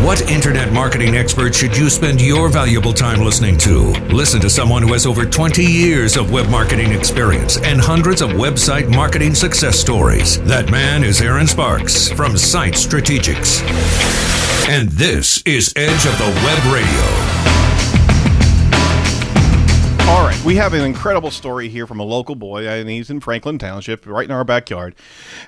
What internet marketing expert should you spend your valuable time listening to? Listen to someone who has over 20 years of web marketing experience and hundreds of website marketing success stories. That man is Aaron Sparks from Site Strategics. And this is Edge of the Web Radio. All right, we have an incredible story here from a local boy, and he's in Franklin Township, right in our backyard,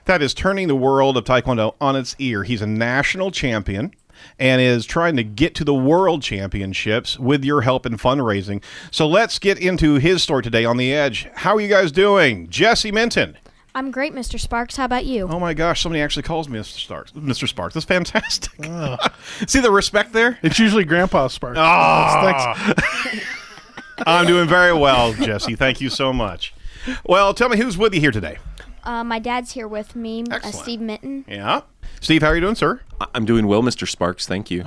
that is turning the world of Taekwondo on its ear. He's a national champion and is trying to get to the world championships with your help in fundraising. So let's get into his story today on The Edge. How are you guys doing? Jesse Minton. I'm great, Mr. Sparks. How about you? Oh my gosh, somebody actually calls me Mr. Sparks. Mr. Sparks, that's fantastic. See the respect there? It's usually Grandpa Sparks. Thanks. I'm doing very well, Jesse. Thank you so much. Well, tell me who's with you here today. My dad's here with me, Steve Minton. Yeah. Steve, how are you doing, sir? I'm doing well, Mr. Sparks. Thank you.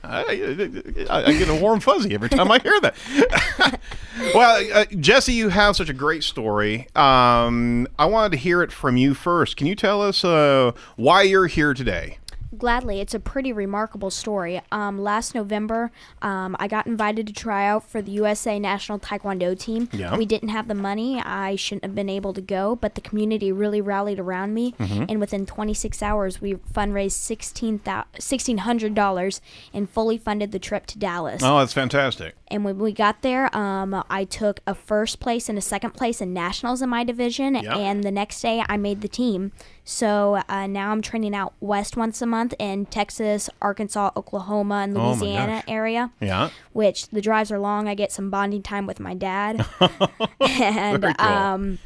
I get a warm fuzzy every time I hear that. Well, Jesse, you have such a great story. I wanted to hear it from you first. Can you tell us why you're here today? Gladly. It's a pretty remarkable story. Last November, I got invited to try out for the USA National Taekwondo team. Yeah. We didn't have the money. I shouldn't have been able to go, but the community really rallied around me, and within 26 hours, we fundraised $1,600 and fully funded the trip to Dallas. Oh, that's fantastic. And when we got there, I took a first place and a second place in nationals in my division, and the next day I made the team. So now I'm training out west once a month in Texas, Arkansas, Oklahoma, and Louisiana area. Yeah. Which the drives are long. I get some bonding time with my dad. And very cool.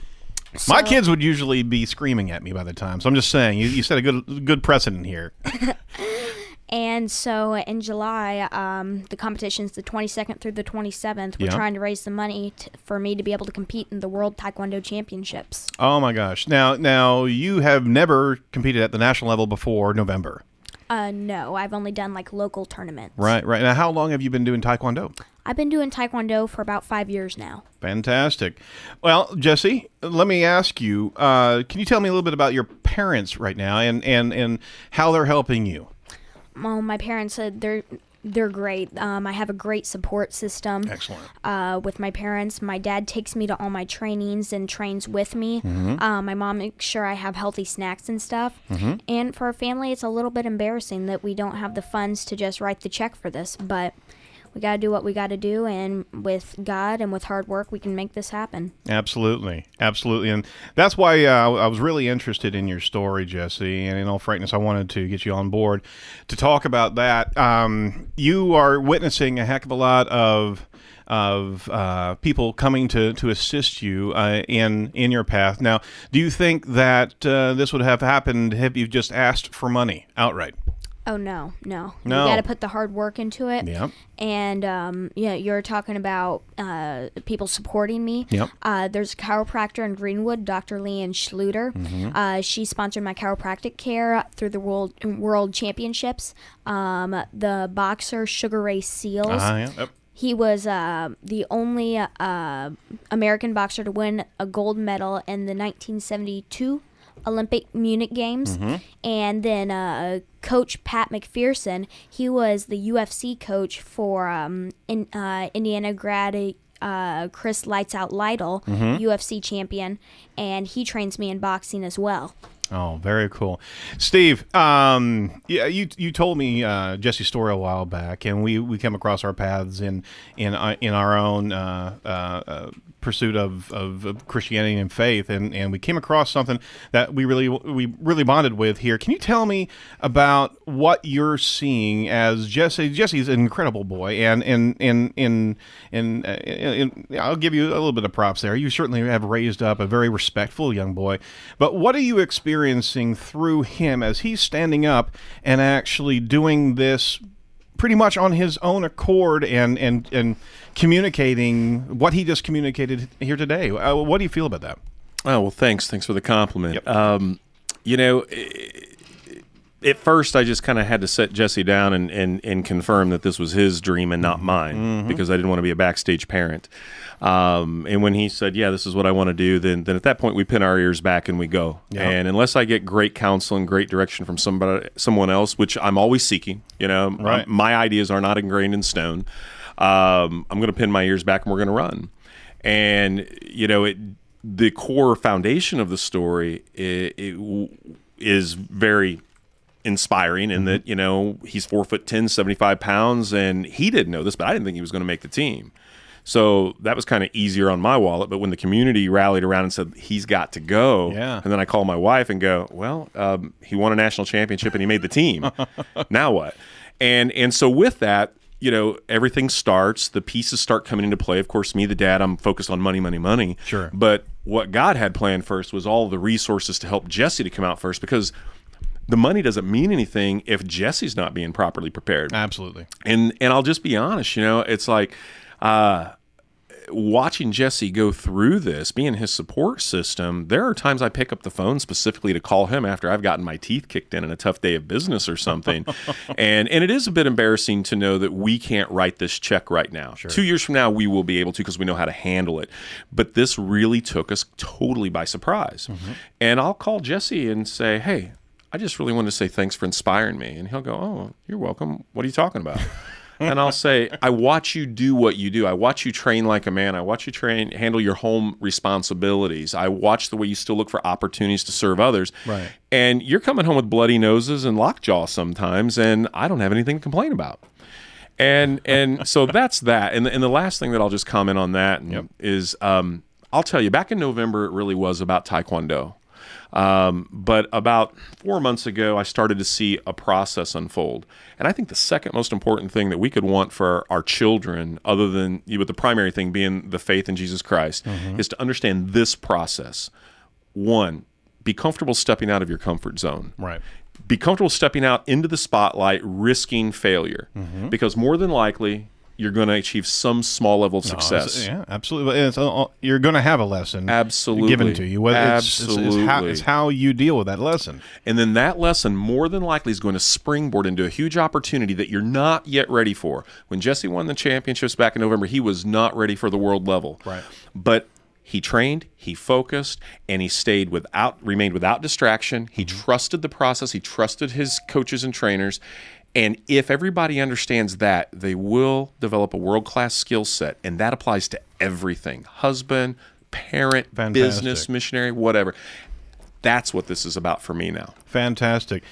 My kids would usually be screaming at me by the time. So I'm just saying, you set a good precedent here. And so in July, the competition's the 22nd through the 27th. We're trying to raise the money for me to be able to compete in the World Taekwondo Championships. Oh, my gosh. Now you have never competed at the national level before November. No, I've only done like local tournaments. Right. Now, how long have you been doing Taekwondo? I've been doing Taekwondo for about 5 years now. Fantastic. Well, Jesse, let me ask you, can you tell me a little bit about your parents right now and how they're helping you? Well, my parents said they're great. I have a great support system. Excellent. With my parents. My dad takes me to all my trainings and trains with me. My mom makes sure I have healthy snacks and stuff. And for our family, it's a little bit embarrassing that we don't have the funds to just write the check for this, but we got to do what we got to do, and with God and with hard work, we can make this happen. Absolutely. And that's why I was really interested in your story, Jesse, and in all frankness, I wanted to get you on board to talk about that. You are witnessing a heck of a lot of people coming to assist you in your path. Now, do you think that this would have happened if you just asked for money outright? Oh, no. You got to put the hard work into it. Yeah. And, you're talking about people supporting me. Yep. There's a chiropractor in Greenwood, Dr. Leanne Schluter. She sponsored my chiropractic care through the World Championships. The boxer, Sugar Ray Seals. Yep. He was the only American boxer to win a gold medal in the 1972 Olympic Munich Games. And then Coach Pat McPherson, he was the UFC coach for Indiana grad Chris Lights Out Lytle, UFC champion, and he trains me in boxing as well. Oh, very cool. Steve, you told me Jesse's story a while back, and we came across our paths in our own pursuit of Christianity and faith, and we came across something that we really bonded with here. Can you tell me about what you're seeing as Jesse? Jesse's an incredible boy, and I'll give you a little bit of props there. You certainly have raised up a very respectful young boy, but what are you experiencing through him as he's standing up and actually doing this pretty much on his own accord and communicating what he just communicated here today? What do you feel about that? Oh, well, thanks for the compliment. Yep. at first, I just kind of had to set Jesse down and confirm that this was his dream and not mine, because I didn't want to be a backstage parent. And when he said, "Yeah, this is what I want to do," then at that point we pin our ears back and we go. Yeah. And unless I get great counsel and great direction from someone else, which I'm always seeking, Right. my ideas are not ingrained in stone. I'm going to pin my ears back and we're going to run. And the core foundation of the story is very inspiring in that, he's 4'10", 75 pounds, and he didn't know this, but I didn't think he was going to make the team. So that was kind of easier on my wallet. But when the community rallied around and said, he's got to go, Yeah. and then I call my wife and go, well, he won a national championship and he made the team. Now what? And so with that, everything starts, the pieces start coming into play. Of course, me, the dad, I'm focused on money, money, money. Sure. But what God had planned first was all the resources to help Jesse to come out first, because the money doesn't mean anything if Jesse's not being properly prepared. Absolutely. And I'll just be honest, it's like watching Jesse go through this, being his support system, there are times I pick up the phone specifically to call him after I've gotten my teeth kicked in a tough day of business or something. and it is a bit embarrassing to know that we can't write this check right now. Sure. 2 years from now, we will be able to, because we know how to handle it. But this really took us totally by surprise. And I'll call Jesse and say, hey, I just really wanted to say thanks for inspiring me. And he'll go, oh, you're welcome. What are you talking about? And I'll say, I watch you do what you do. I watch you train like a man. I watch you handle your home responsibilities. I watch the way you still look for opportunities to serve others. Right. And you're coming home with bloody noses and lockjaw sometimes, and I don't have anything to complain about. And so that's that. And the last thing that I'll just comment on that is, I'll tell you, back in November, it really was about Taekwondo. But about 4 months ago, I started to see a process unfold. And I think the second most important thing that we could want for our children, other than with the primary thing being the faith in Jesus Christ, is to understand this process. One, be comfortable stepping out of your comfort zone. Right. Be comfortable stepping out into the spotlight, risking failure. Because more than likely, you're going to achieve some small level of success. Yeah, absolutely. You're going to have a lesson absolutely given to you. Absolutely. It's how you deal with that lesson. And then that lesson more than likely is going to springboard into a huge opportunity that you're not yet ready for. When Jesse won the championships back in November, he was not ready for the world level. Right. But he trained, he focused, and he remained without distraction. He trusted the process. He trusted his coaches and trainers. And if everybody understands that, they will develop a world-class skill set, and that applies to everything. Husband, parent, Fantastic. business, missionary, whatever. That's what this is about for me now. Fantastic.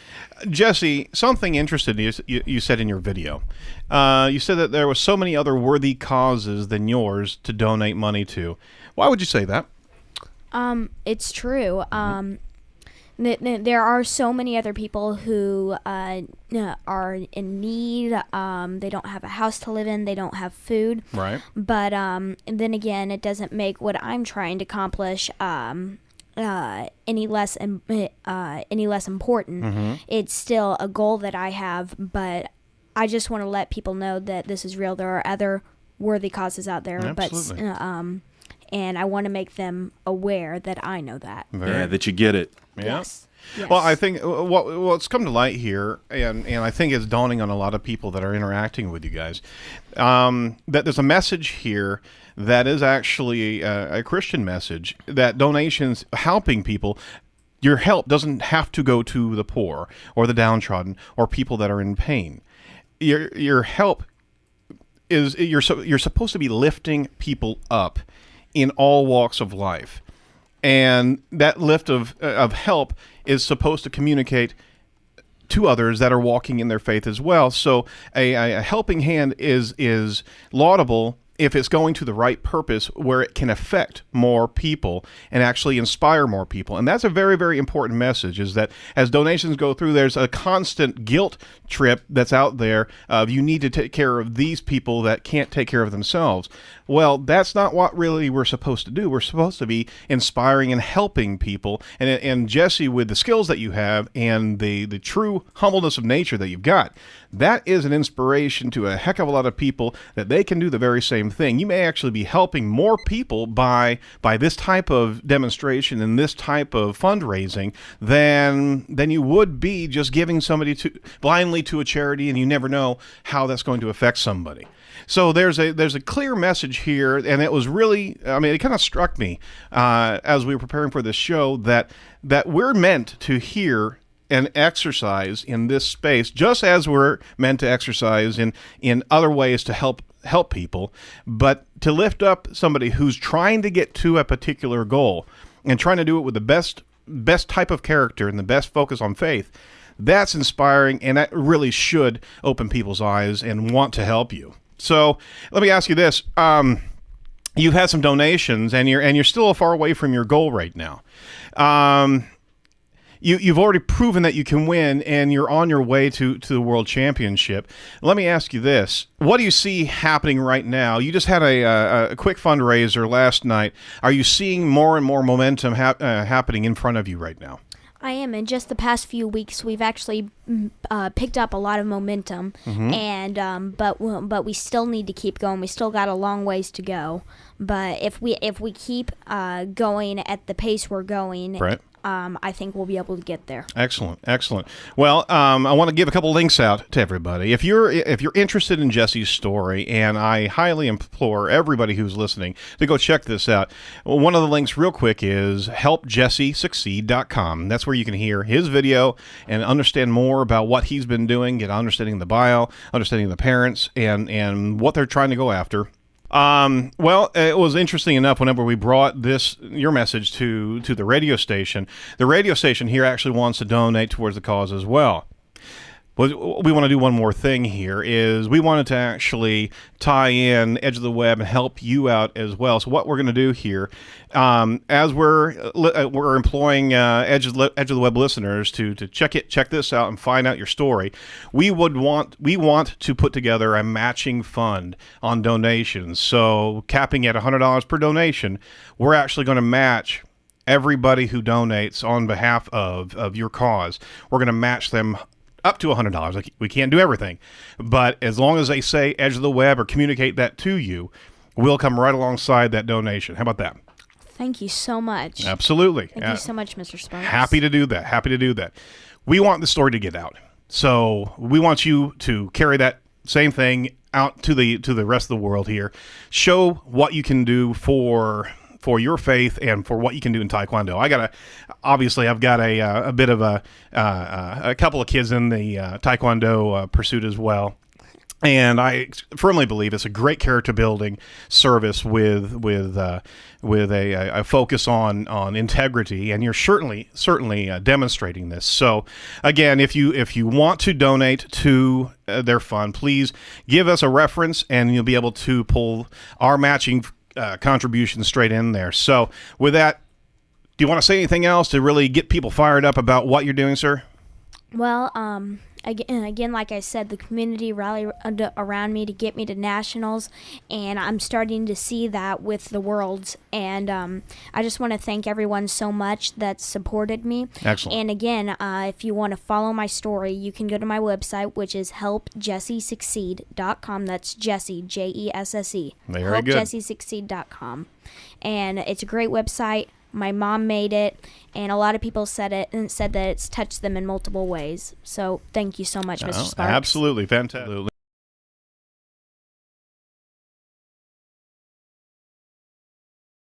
Jesse, something interesting you said in your video. You said that there were so many other worthy causes than yours to donate money to. Why would you say that? It's true. There are so many other people who are in need. They don't have a house to live in. They don't have food. Right. But then again, it doesn't make what I'm trying to accomplish any less important. It's still a goal that I have, but I just want to let people know that this is real. There are other worthy causes out there, Absolutely. but and I want to make them aware that I know that. That you get it. Yeah. Yes. Yes. Well, I think what's come to light here, and I think it's dawning on a lot of people that are interacting with you guys, that there's a message here that is actually a Christian message, that donations, helping people, your help doesn't have to go to the poor or the downtrodden or people that are in pain. Your help is, you're supposed to be lifting people up in all walks of life. And that lift of help is supposed to communicate to others that are walking in their faith as well. So a helping hand is laudable if it's going to the right purpose where it can affect more people and actually inspire more people. And that's a very, very important message, is that as donations go through, there's a constant guilt trip that's out there of you need to take care of these people that can't take care of themselves. Well, that's not what really we're supposed to do. We're supposed to be inspiring and helping people. And Jesse, with the skills that you have and the true humbleness of nature that you've got, that is an inspiration to a heck of a lot of people that they can do the very same same thing. You may actually be helping more people by this type of demonstration and this type of fundraising than you would be just giving somebody blindly to a charity, and you never know how that's going to affect somebody. So there's a clear message here, and it was really, I mean, it kind of struck me as we were preparing for this show that we're meant to hear and exercise in this space, just as we're meant to exercise in other ways to help people, but to lift up somebody who's trying to get to a particular goal and trying to do it with the best type of character and the best focus on faith. That's inspiring, and that really should open people's eyes and want to help you. So let me ask you this. You've had some donations, and you're still far away from your goal right now. You've already proven that you can win, and you're on your way to the World Championship. Let me ask you this. What do you see happening right now? You just had a quick fundraiser last night. Are you seeing more and more momentum happening in front of you right now? I am. In just the past few weeks, we've actually picked up a lot of momentum, and but we still need to keep going. We still got a long ways to go. But if we keep going at the pace we're going, right, I think we'll be able to get there. Excellent. Well, I want to give a couple links out to everybody. If you're interested in Jesse's story, and I highly implore everybody who's listening to go check this out. One of the links real quick is helpjessesucceed.com. That's where you can hear his video and understand more about what he's been doing, get understanding the bio, understanding the parents, and what they're trying to go after. Well, it was interesting enough whenever we brought your message to the radio station here actually wants to donate towards the cause as well. Well, we want to do one more thing here is we wanted to actually tie in Edge of the Web and help you out as well. So what we're going to do here, as we're employing Edge of the Web listeners to check this out and find out your story, we want to put together a matching fund on donations. So capping at $100 per donation, we're actually going to match everybody who donates on behalf of your cause. We're going to match them up to $100. We can't do everything, but as long as they say Edge of the Web or communicate that to you, we'll come right alongside that donation. How about that? Thank you so much. Absolutely. Thank you so much, Mr. Sparks. Happy to do that. We want the story to get out, so we want you to carry that same thing out to the rest of the world here. Show what you can do for your faith and for what you can do in Taekwondo. I've got a bit of a couple of kids in the Taekwondo pursuit as well. And I firmly believe it's a great character building service with a focus on integrity, and you're certainly demonstrating this. So again, if you want to donate to their fund, please give us a reference, and you'll be able to pull our matching contributions straight in there. So with that, do you want to say anything else to really get people fired up about what you're doing, sir? Well, again, like I said, the community rallied around me to get me to nationals, and I'm starting to see that with the Worlds. And I just want to thank everyone so much that supported me. Excellent. And again, if you want to follow my story, you can go to my website, which is helpjessesucceed.com. That's Jesse, Jesse. Very good. helpjessesucceed.com. And it's a great website. My mom made it, and a lot of people said that it's touched them in multiple ways. So thank you so much, Mr. Sparks. Absolutely. Fantastic.